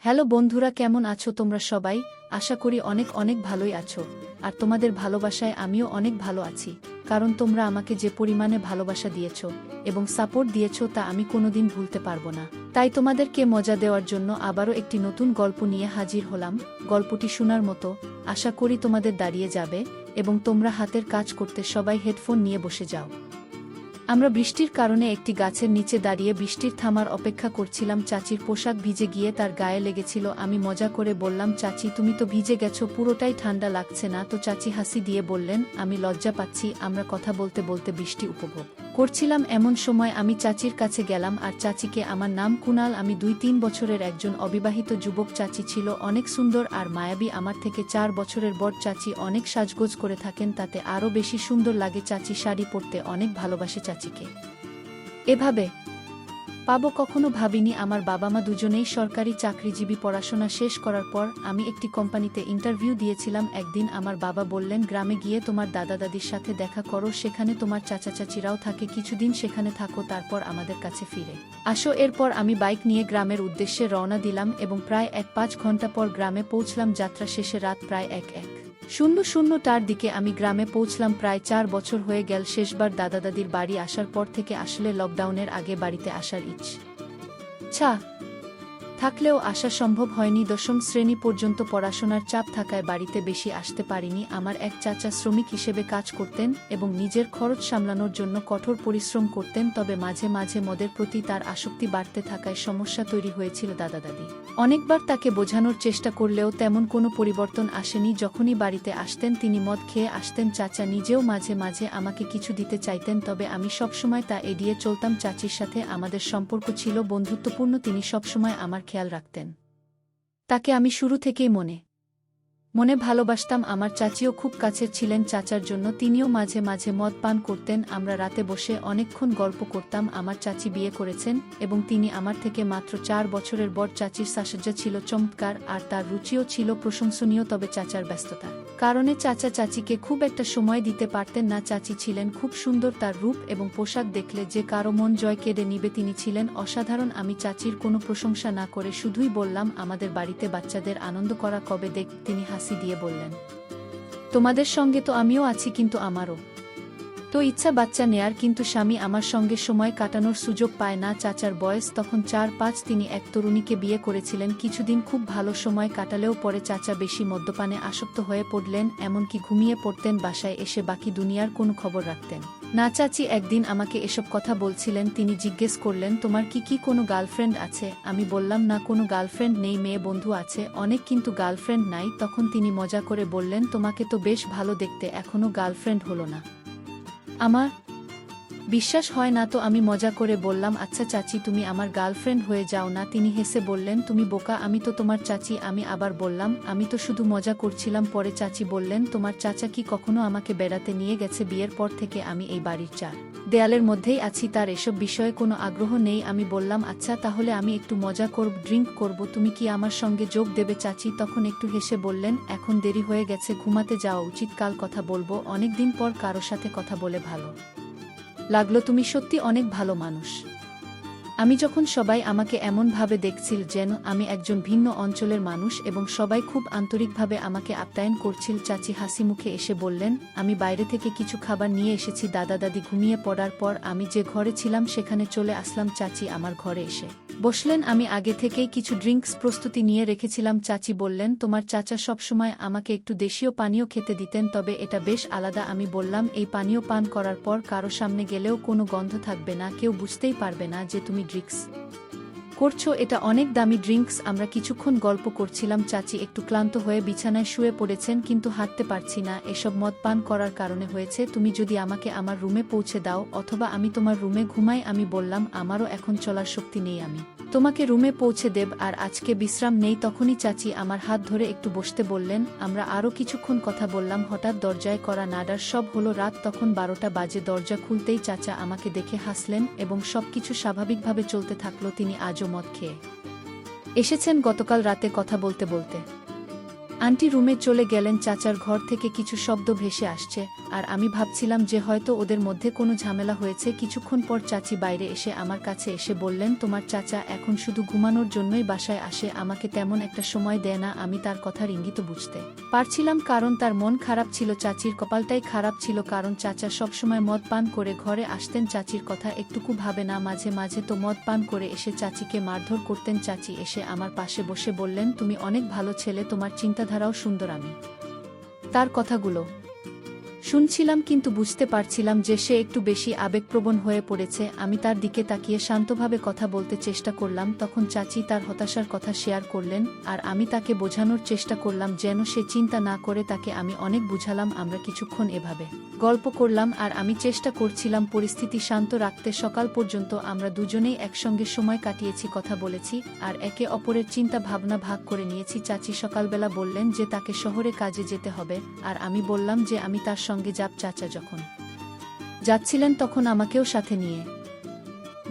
Hello বন্ধুরা, কেমন আছো তোমরা সবাই? আশা করি অনেক অনেক ভালোই আছো। আর তোমাদের ভালোবাসায় আমিও অনেক ভালো আছি, কারণ তোমরা আমাকে যে পরিমাণে ভালোবাসা দিয়েছো এবং সাপোর্ট দিয়েছো তা আমি কোনোদিন ভুলতে পারবো না। তাই তোমাদেরকে মজা দেওয়ার জন্য আবারও একটি নতুন গল্প নিয়ে হাজির হলাম। গল্পটি শোনার মতো, আশা করি তোমাদের দাঁড়িয়ে যাবে এবং তোমরা হাতের কাজ করতে সবাই হেডফোন নিয়ে বসে যাও। আমরা বৃষ্টির কারণে একটি গাছের নিচে দাঁড়িয়ে বৃষ্টির থামার অপেক্ষা করছিলাম। চাচির পোশাক ভিজে গিয়ে তার গায়ে লেগেছিল। আমি মজা করে বললাম, চাচি তুমি তো ভিজে গেছো, পুরোটাই ঠান্ডা লাগছে না তো? চাচি হাসি দিয়ে বললেন, আমি লজ্জা পাচ্ছি। আমরা কথা বলতে বলতে বৃষ্টি উপভোগ করছিলাম। এমন সময় আমি চাচির কাছে গেলাম। আর চাচিকে, আমার নাম কুনাল, আমি 2-3 বছরের একজন অবিবাহিত যুবক। চাচি ছিল অনেক সুন্দর আর মায়াবী, আমার থেকে 4 বছরের বড়। চাচি অনেক সাজগোজ করে থাকেন, তাতে আরও বেশি সুন্দর লাগে। চাচি শাড়ি পরতে অনেক ভালোবাসে। চাচিকে এভাবে পাবো কখনো ভাবিনি। আমার বাবা মা দুজনেই সরকারি চাকরিজীবী। পড়াশোনা শেষ করার পর আমি একটি কোম্পানিতে ইন্টারভিউ দিয়েছিলাম। একদিন আমার বাবা বললেন, গ্রামে গিয়ে তোমার দাদা দাদির সাথে দেখা করো, সেখানে তোমার চাচা চাচিরাও থাকে, কিছুদিন সেখানে থাকো, তারপর আমাদের কাছে ফিরে আসো। এরপর আমি বাইক নিয়ে গ্রামের উদ্দেশ্যে রওনা দিলাম এবং প্রায় 1-5 ঘন্টা পর গ্রামে পৌঁছলাম। যাত্রা শেষে রাত প্রায় 1:00টার দিকে আমি গ্রামে পৌঁছলাম। প্রায় 4 বছর হয়ে গেল শেষবার দাদা দাদির বাড়ি আসার পর থেকে। আসলে লকডাউনের আগে বাড়িতে আসার ইচ্ছা থাকলেও আসা সম্ভব হয়নি। 10ম শ্রেণী পর্যন্ত পড়াশোনার চাপ থাকায় বাড়িতে বেশি আসতে পারিনি। আমার এক চাচা শ্রমিক হিসেবে কাজ করতেন এবং নিজের খরচ সামলানোর জন্য কঠোর পরিশ্রম করতেন। তবে মাঝে মাঝে মদের প্রতি তার আসক্তি বাড়তে থাকায় সমস্যা তৈরি হয়েছিল। দাদা দাদি অনেকবার তাকে বোঝানোর চেষ্টা করলেও তেমন কোনো পরিবর্তন আসেনি। যখনই বাড়িতে আসতেন তিনি মদ খেয়ে আসতেন। চাচা নিজেও মাঝে মাঝে আমাকে কিছু দিতে চাইতেন, তবে আমি সবসময় তা এড়িয়ে চলতাম। চাচির সাথে আমাদের সম্পর্ক ছিল বন্ধুত্বপূর্ণ, তিনি সবসময় আমার খেয়াল রাখতেন। তাকে আমি শুরু থেকেই মনে মনে ভালোবাসতাম। আমার চাচিও খুব কাছের ছিলেন চাচার জন্য, তিনিও মাঝে মাঝে মদ পান করতেন। আমরা রাতে বসে অনেকক্ষণ গল্প করতাম। আমার চাচি বিয়ে করেছেন এবং তিনি আমার থেকে মাত্র 4 বছরের বড়। চাচির সাজসজ্জা ছিল চমৎকার আর তার রুচিও ছিল প্রশংসনীয়, তবে চাচার ব্যস্ততার কারণে চাচা চাচিকে খুব একটা সময় দিতে পারতেন না। চাচি ছিলেন খুব সুন্দর, তার রূপ এবং পোশাক দেখলে যে কারো মন জয় কেড়ে নিবে। তিনি ছিলেন অসাধারণ। আমি চাচির কোনো প্রশংসা না করে শুধুই বললাম, আমাদের বাড়িতে বাচ্চাদের আনন্দ করা কবে দেখ? তিনি হাসি দিয়ে বললেন, তোমাদের সঙ্গে তো আমিও আছি, কিন্তু আমারও তো ইচ্ছা বাচ্চা নেয়ার, কিন্তু স্বামী আমার সঙ্গে সময় কাটানোর সুযোগ পায় না। চাচার বয়স তখন 4-5। তিনি এক তরুণীকে বিয়ে করেছিলেন। কিছুদিন খুব ভালো সময় কাটালেও পরে চাচা বেশি মদ্যপানে আসক্ত হয়ে পড়লেন, এমনকি ঘুমিয়ে পড়তেন। বাসায় এসে বাকি দুনিয়ার কোনো খবর রাখতেন না। চাচি একদিন আমাকে এসব কথা বলছিলেন। তিনি জিজ্ঞেস করলেন, তোমার কি কোনো গার্লফ্রেন্ড আছে? আমি বললাম, না, কোনো গার্লফ্রেন্ড নেই, মেয়ে বন্ধু আছে অনেক, কিন্তু গার্লফ্রেন্ড নাই। তখন তিনি মজা করে বললেন, তোমাকে তো বেশ ভালো দেখতে, এখনো গার্লফ্রেন্ড হলো না? আমার বিশ্বাস হয় না তো। আমি মজা করে বললাম, আচ্ছা চাচি, তুমি আমার গার্লফ্রেন্ড হয়ে যাও না। তিনি হেসে বললেন, তুমি বোকা, আমি তো তোমার চাচি। আমি আবার বললাম, আমি তো শুধু মজা করছিলাম। পরে চাচি বললেন, তোমার চাচা কি কখনো আমাকে বেড়াতে নিয়ে গেছে? বিয়ের পর থেকে আমি এই বাড়ির 4 দেয়ালের মধ্যেই আছি, তার এসব বিষয়ে কোনো আগ্রহ নেই। আমি বললাম, আচ্ছা তাহলে আমি একটু মজা করব, ড্রিঙ্ক করব, তুমি কি আমার সঙ্গে যোগ দেবে? চাচি তখন একটু হেসে বললেন, এখন দেরি হয়ে গেছে, ঘুমাতে যাওয়া উচিত, কাল কথা বলবো। অনেকদিন পর কারো সাথে কথা বলে ভালো লাগলো, তুমি সত্যি অনেক ভালো মানুষ। আমি যখন সবাই আমাকে এমনভাবে দেখছিল যেন আমি একজন ভিন্ন অঞ্চলের মানুষ এবং সবাই খুব আন্তরিকভাবে আমাকে আপ্যায়ন করছিল। চাচি হাসি মুখে এসে বললেন, আমি বাইরে থেকে কিছু খাবার নিয়ে এসেছি। দাদা দাদি ঘুমিয়ে পড়ার পর আমি যে ঘরে ছিলাম সেখানে চলে আসলাম। চাচি আমার ঘরে এসে বসলেন। আমি আগে থেকেই কিছু ড্রিঙ্কস প্রস্তুতি নিয়ে রেখেছিলাম। চাচি বললেন, তোমার চাচা সবসময় আমাকে একটু দেশীয় পানীয় খেতে দিতেন, তবে এটা বেশ আলাদা। আমি বললাম, এই পানীয় পান করার পর কারো সামনে গেলেও কোনো গন্ধ থাকবে না, কেউ বুঝতেই পারবে না যে তুমি ড্রিঙ্কস করছো। এটা অনেক দামি ড্রিঙ্কস। আমরা কিছুক্ষণ গল্প করছিলাম। চাচি একটু ক্লান্ত হয়ে বিছানায় শুয়ে পড়েছেন, কিন্তু হাঁটতে পারছি না। এসব মদ পান করার কারণে হয়েছে। তুমি যদি আমাকে আমার রুমে পৌঁছে দাও, অথবা আমি তোমার রুমে ঘুমাই। আমি বললাম, আমারও এখন চলার শক্তি নেই, আমি তোমাকে রুমে পৌঁছে দেব, আর আজকে বিশ্রাম নেই। তখনই চাচি আমার হাত ধরে একটু বসতে বললেন। আমরা আরও কিছুক্ষণ কথা বললাম। হঠাৎ দরজায় করা নাড়ার সব হলো। রাত তখন 12টা বাজে। দরজা খুলতেই চাচা আমাকে দেখে হাসলেন এবং সবকিছু স্বাভাবিকভাবে চলতে থাকলো। তিনি আজও মদ খেয়ে এসেছেন, গতকাল রাতে কথা বলতে বলতে আন্টি রুমে চলে গেলেন। চাচার ঘর থেকে কিছু শব্দ ভেসে আসছে, আর আমি ভাবছিলাম যে হয়তো ওদের মধ্যে কোনো ঝামেলা হয়েছে। কিছুক্ষণ পর চাচি বাইরে এসে আমার কাছে এসে বললেন, তোমার চাচা এখন শুধু ঘুমানোর জন্যই বাসায় আসে, আমাকে তেমন একটা সময় দেয় না। আমি তার কথার ইঙ্গিত বুঝতে পারছিলাম, কারণ তার মন খারাপ ছিল। চাচির কপালটাই খারাপ ছিল, কারণ চাচা সবসময় মদ পান করে ঘরে আসতেন। চাচির কথা একটুকু ভাবে না, মাঝে মাঝে তো মদ পান করে এসে চাচিকে মারধর করতেন। চাচি এসে আমার পাশে বসে বললেন, তুমি অনেক ভালো ছেলে, তোমার চিন্তাধারাও সুন্দর। আমি তার কথাগুলো শুনছিলাম, কিন্তু বুঝতে পারছিলাম যে সে একটু বেশি আবেগপ্রবণ হয়ে পড়েছে। আমি তার দিকে তাকিয়ে শান্তভাবে কথা বলতে চেষ্টা করলাম। তখন চাচি তার হতাশার কথা শেয়ার করলেন, আর আমি তাকে বোঝানোর চেষ্টা করলাম যেন সে চিন্তা না করে। তাকে আমি অনেক বুঝালাম। আমরা কিছুক্ষণ এভাবে গল্প করলাম, আর আমি চেষ্টা করছিলাম পরিস্থিতি শান্ত রাখতে। সকাল পর্যন্ত আমরা দুজনেই একসঙ্গে সময় কাটিয়েছি, কথা বলেছি, আর একে অপরের চিন্তা ভাবনা ভাগ করে নিয়েছি। চাচি সকালবেলা বললেন যে তাকে শহরে কাজে যেতে হবে, আর আমি বললাম যে আমি তার সঙ্গে যাব। চাচা যখন যাচ্ছিলেন তখন আমাকেও সাথে নিয়ে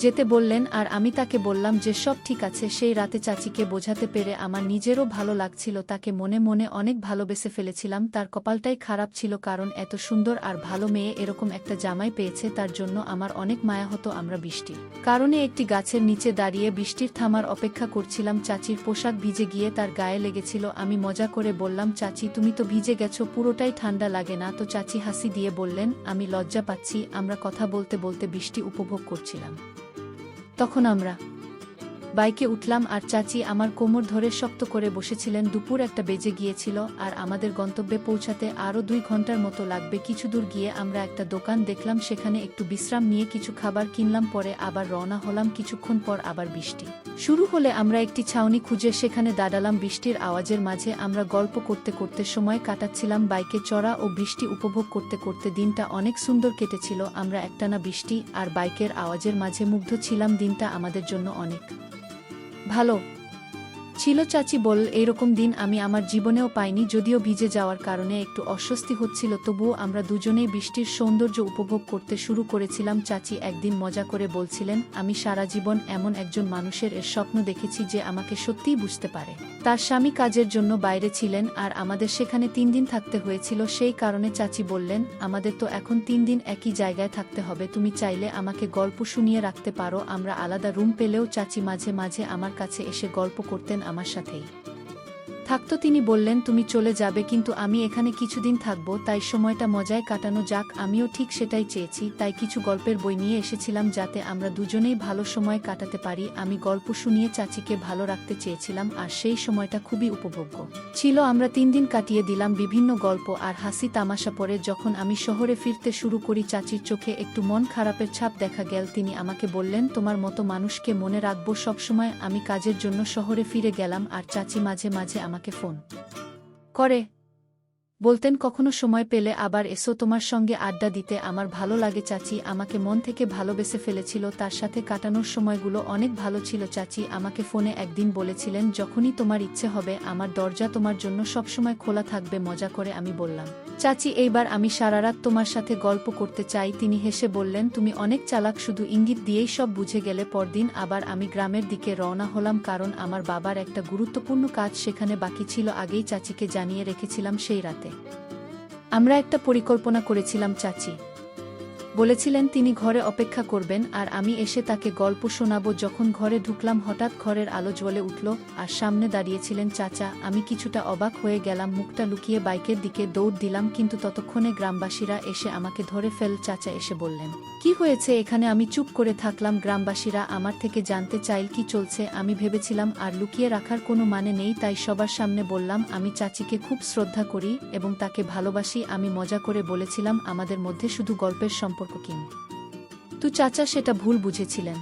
যেতে বললেন, আর আমি তাকে বললাম যে সব ঠিক আছে। সেই রাতে চাচিকে বোঝাতে পেরে আমার নিজেরও ভালো লাগছিল। তাকে মনে মনে অনেক ভালোবেসে ফেলেছিলাম। তার কপালটাই খারাপ ছিল, কারণ এত সুন্দর আর ভালো মেয়ে এরকম একটা জামাই পেয়েছে। তার জন্য আমার অনেক মায়া হতো। আমরা বৃষ্টির কারণে একটি গাছের নিচে দাঁড়িয়ে বৃষ্টির থামার অপেক্ষা করছিলাম। চাচির পোশাক ভিজে গিয়ে তার গায়ে লেগেছিল। আমি মজা করে বললাম, চাচি তুমি তো ভিজে গেছো, পুরোটাই ঠান্ডা লাগে না তো? চাচি হাসি দিয়ে বললেন, আমি লজ্জা পাচ্ছি। আমরা কথা বলতে বলতে বৃষ্টি উপভোগ করছিলাম। তখন আমরা বাইকে উঠলাম, আর চাচি আমার কোমর ধরে শক্ত করে বসেছিলেন। দুপুর 1টা বেজে গিয়েছিল, আর আমাদের গন্তব্যে পৌঁছাতে আরও 2 ঘন্টার মতো লাগবে। কিছু দূর গিয়ে আমরা একটা দোকান দেখলাম, সেখানে একটু বিশ্রাম নিয়ে কিছু খাবার কিনলাম। পরে আবার রওনা হলাম। কিছুক্ষণ পর আবার বৃষ্টি শুরু হলে আমরা একটি ছাউনি খুঁজে সেখানে দাঁড়ালাম। বৃষ্টির আওয়াজের মাঝে আমরা গল্প করতে করতে সময় কাটাচ্ছিলাম। বাইকে চড়া ও বৃষ্টি উপভোগ করতে করতে দিনটা অনেক সুন্দর কেটেছিল। আমরা একটানা বৃষ্টি আর বাইকের আওয়াজের মাঝে মুগ্ধ ছিলাম। দিনটা আমাদের জন্য অনেক ভালো ছিল। চাচি বল, এইরকম দিন আমি আমার জীবনেও পাইনি। যদিও ভিজে যাওয়ার কারণে একটু অস্বস্তি হচ্ছিল, তবুও আমরা দুজনেই বৃষ্টির সৌন্দর্য উপভোগ করতে শুরু করেছিলাম। চাচি একদিন মজা করে বলছিলেন, আমি সারা জীবন এমন একজন মানুষের স্বপ্ন দেখেছি যে আমাকে সত্যিই বুঝতে পারে। তার স্বামী কাজের জন্য বাইরে ছিলেন, আর আমাদের সেখানে 3 দিন থাকতে হয়েছিল। সেই কারণে চাচি বললেন, আমাদের তো এখন 3 দিন একই জায়গায় থাকতে হবে, তুমি চাইলে আমাকে গল্প শুনিয়ে রাখতে পারো। আমরা আলাদা রুম পেলেও চাচি মাঝে মাঝে আমার কাছে এসে গল্প করতেন, আমার সাথেই থাকতো। তিনি বললেন, তুমি চলে যাবে, কিন্তু আমি এখানে কিছুদিন থাকবো, তাই সময়টা মজায় কাটানো যাক। আমিও ঠিক সেটাই চেয়েছি, তাই কিছু গল্পের বই নিয়ে এসেছিলাম যাতে আমরা দুজনেই ভালো সময় কাটাতে পারি। আমি গল্প শুনিয়ে চাচিকে ভালো রাখতে চেয়েছিলাম, আর সেই সময়টা খুবই উপভোগ্য ছিল। আমরা 3 দিন কাটিয়ে দিলাম বিভিন্ন গল্প আর হাসি তামাশা। পরে যখন আমি শহরে ফিরতে শুরু করি, চাচির চোখে একটু মন খারাপের ছাপ দেখা গেল। তিনি আমাকে বললেন, তোমার মতো মানুষকে মনে রাখবো সবসময়। আমি কাজের জন্য শহরে ফিরে গেলাম, আর চাচি মাঝে মাঝে আমাকে ফোন করে বলতেন, কখনো সময় পেলে আবার এসো, তোমার সঙ্গে আড্ডা দিতে আমার ভালো লাগে। চাচি আমাকে মন থেকে ভালোবেসে ফেলেছিল। তার সাথে কাটানোর সময়গুলো অনেক ভালো ছিল। চাচি আমাকে ফোনে একদিন বলেছিলেন, যখনই তোমার ইচ্ছে হবে আমার দরজা তোমার জন্য সবসময় খোলা থাকবে। মজা করে আমি বললাম, চাচি এইবার আমি সারারাত তোমার সাথে গল্প করতে চাই। তিনি হেসে বললেন, তুমি অনেক চালাক, শুধু ইঙ্গিত দিয়েই সব বুঝে গেলে। পরদিন আবার আমি গ্রামের দিকে রওনা হলাম, কারণ আমার বাবার একটা গুরুত্বপূর্ণ কাজ সেখানে বাকি ছিল। আগেই চাচিকে জানিয়ে রেখেছিলাম। সেই রাতে আমরা একটা পরিকল্পনা করেছিলাম। চাচি বলেছিলেন তিনি ঘরে অপেক্ষা করবেন, আর আমি এসে তাকে গল্প শোনাবো। যখন ঘরে ঢুকলাম, হঠাৎ ঘরের আলো জ্বলে উঠল, আর সামনে দাঁড়িয়েছিলেন চাচা। আমি কিছুটা অবাক হয়ে গেলাম, মুখটা লুকিয়ে বাইকের দিকে দৌড় দিলাম, কিন্তু ততক্ষণে গ্রামবাসীরা এসে আমাকে ধরে ফেল। চাচা এসে বললেন, কি হয়েছে এখানে? আমি চুপ করে থাকলাম। গ্রামবাসীরা আমার থেকে জানতে চাইল কি চলছে। আমি ভেবেছিলাম আর লুকিয়ে রাখার কোনো মানে নেই, তাই সবার সামনে বললাম, আমি চাচিকে খুব শ্রদ্ধা করি এবং তাকে ভালোবাসি। আমি মজা করে বলেছিলাম, আমাদের মধ্যে শুধু গল্পের সম্পর্ক, কিন্তু চাচা সেটা ভুল বুঝেছিলেন।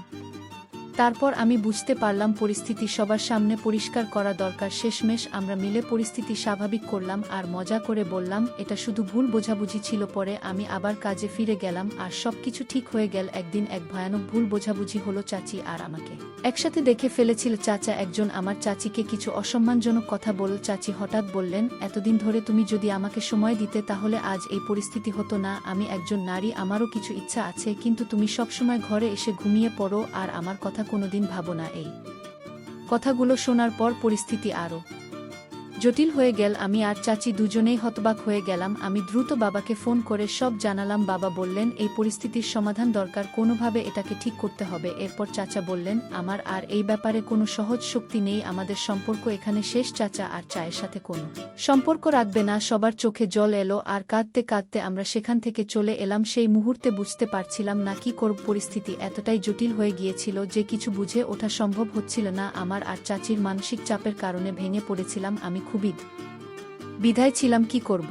তারপর আমি বুঝতে পারলাম পরিস্থিতি সবার সামনে পরিষ্কার করা দরকার। শেষমেশ আমরা মিলে পরিস্থিতি স্বাভাবিক করলাম, আর মজা করে বললাম, এটা শুধু ভুল বোঝাবুঝি ছিল। পরে আমি আবার কাজে ফিরে গেলাম, আর সবকিছু ঠিক হয়ে গেল। একদিন এক ভয়ানক ভুল বোঝাবুঝি হলো। চাচি আর আমাকে একসাথে দেখে ফেলেছিল। চাচা একজন আমার চাচিকে কিছু অসম্মানজনক কথা বলল। চাচি হঠাৎ বললেন, এতদিন ধরে তুমি যদি আমাকে সময় দিতে তাহলে আজ এই পরিস্থিতি হতো না। আমি একজন নারী, আমারও কিছু ইচ্ছা আছে, কিন্তু তুমি সবসময় ঘরে এসে ঘুমিয়ে পড়ো আর আমার কথা কোনোদিন ভাবো না। এই কথাগুলো শোনার পর পরিস্থিতি আরও জটিল হয়ে গেল। আমি আর চাচি দুজনেই হতবাক হয়ে গেলাম। আমি দ্রুত বাবাকে ফোন করে সব জানালাম। বাবা বললেন এই পরিস্থিতির সমাধান দরকার, কোনোভাবে এটাকে ঠিক করতে হবে। এরপর চাচা বললেন আমার আর এই ব্যাপারে কোনো সহজ শক্তি নেই, আমাদের সম্পর্ক এখানে শেষ। চাচা আর চায়ের সাথে কোনো সম্পর্ক রাখবে না। সবার চোখে জল এলো আর কাঁদতে কাঁদতে আমরা সেখান থেকে চলে এলাম। সেই মুহূর্তে বুঝতে পারছিলাম না কি করব, পরিস্থিতি এতটাই জটিল হয়ে গিয়েছিল যে কিছু বুঝে ওঠা সম্ভব হচ্ছিল না। আমার আর চাচির মানসিক চাপের কারণে ভেঙে পড়েছিলাম। আমি খুবই দ্বিধায় ছিলাম, কি করব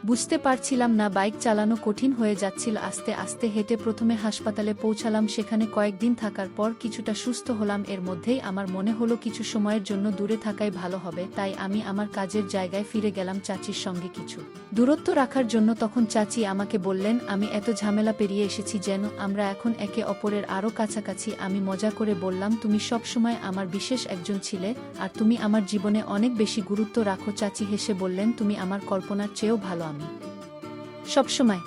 বুঝতে পারছিলাম না। বাইক চালানো কঠিন হয়ে যাচ্ছিল। আস্তে আস্তে হেঁটে প্রথমে হাসপাতালে পৌঁছালাম। সেখানে কয়েকদিন থাকার পর কিছুটা সুস্থ হলাম। এর মধ্যেই আমার মনে হলো কিছু সময়ের জন্য দূরে থাকাই ভালো হবে, তাই আমি আমার কাজের জায়গায় ফিরে গেলাম চাচির সঙ্গে কিছু দূরত্ব রাখার জন্য। তখন চাচি আমাকে বললেন আমি এত ঝামেলা পেরিয়ে এসেছি যেন আমরা এখন একে অপরের আরও কাছাকাছি। আমি মজা করে বললাম তুমি সব সময় আমার বিশেষ একজন ছিলে আর তুমি আমার জীবনে অনেক বেশি গুরুত্ব রাখো। চাচি হেসে বললেন তুমি আমার কল্পনার চেয়েও ভালো। আমি সবসময়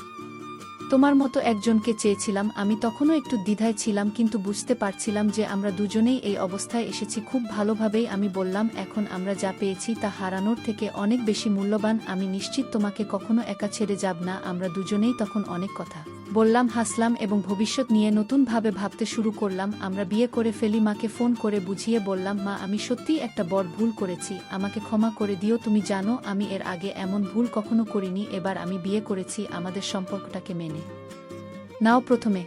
তোমার মতো একজনকে চেয়েছিলাম। আমি তখনও একটু দ্বিধায় ছিলাম, কিন্তু বুঝতে পারছিলাম যে আমরা দুজনেই এই অবস্থায় এসেছি খুব ভালোভাবেই। আমি বললাম এখন আমরা যা পেয়েছি তা হারানোর থেকে অনেক বেশি মূল্যবান। আমি নিশ্চিত তোমাকে কখনো একা ছেড়ে যাব না। আমরা দুজনেই তখন অনেক কথা বললাম, হাসলাম এবং ভবিষ্যৎ নিয়ে নতুনভাবে ভাবতে শুরু করলাম। আমরা বিয়ে করে ফেলি। মাকে ফোন করে বুঝিয়ে বললাম মা আমি সত্যিই একটা বড় ভুল করেছি, আমাকে ক্ষমা করে দিও। তুমি জানো আমি এর আগে এমন ভুল কখনো করিনি। এবার আমি বিয়ে করেছি, আমাদের সম্পর্কটাকে মেনে নাও। প্রথমে